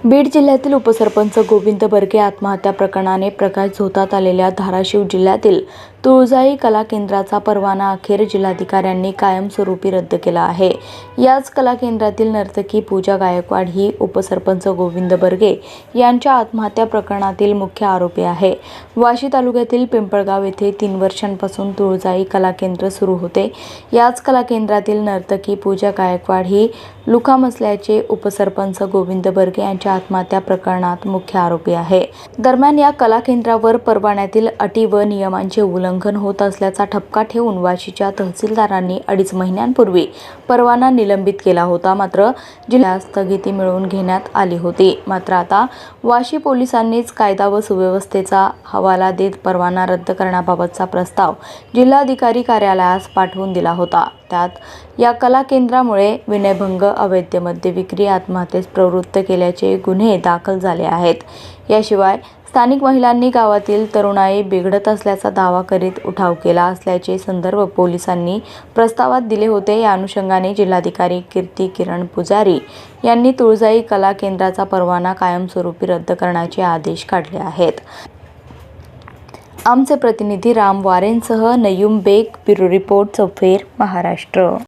बीड जिल्ह्यातील उपसरपंच गोविंद बर्गे आत्महत्या प्रकरणाने प्रकाश झोतात आलेल्या धाराशिव जिल्ह्यातील तुळजाई कला केंद्राचा परवाना अखेर जिल्हाधिकाऱ्यांनी कायमस्वरूपी रद्द केला आहे। याच कला केंद्रातील नर्तकी पूजा गायकवाड ही उपसरपंच गोविंद बर्गे यांच्या आत्महत्या प्रकरणातील मुख्य आरोपी आहे। वाशी तालुक्यातील पिंपळगाव येथे 3 वर्षांपासून तुळजाई कला केंद्र सुरू होते। याच कला केंद्रातील नर्तकी पूजा गायकवाड ही लुकाम असल्याचे उपसरपंच गोविंद बर्गे यांच्या आत्महत्या प्रकरणात मुख्य आरोपी आहे। दरम्यान या कला केंद्रावर परवान्यातील अटी व नियमांचे उल्लंघन होत असल्याचा ठपका ठेवून वाशीच्या तहसीलदारांनी 2.5 महिन्यांपूर्वी परवाना निलंबित केला होता। मात्र जिल्ह्यात स्थगिती मिळवून घेण्यात आली होती। मात्र आता वाशी पोलिसांनीच कायदा व सुव्यवस्थेचा हवाला देत परवाना रद्द करण्याबाबतचा प्रस्ताव जिल्हाधिकारी कार्यालयास पाठवून दिला होता। त्यात या कला केंद्रामुळे विनयभंग, अवैध मद्य विक्री, आत्महत्येस प्रवृत्त केल्याचे गुन्हे दाखल झाले आहेत। याशिवाय स्थानिक महिलांनी गावातील तरुणाई बिघडत असल्याचा दावा करीत उठाव केला असल्याचे संदर्भ पोलिसांनी प्रस्तावात दिले होते। या अनुषंगाने जिल्हाधिकारी कीर्ती किरण पुजारी यांनी तुळजाई कला केंद्राचा परवाना कायमस्वरूपी रद्द करण्याचे आदेश काढले आहेत। आमचे प्रतिनिधी राम वारेंसह नयूम बेग, ब्युरो रिपोर्ट, चौफेर, महाराष्ट्र।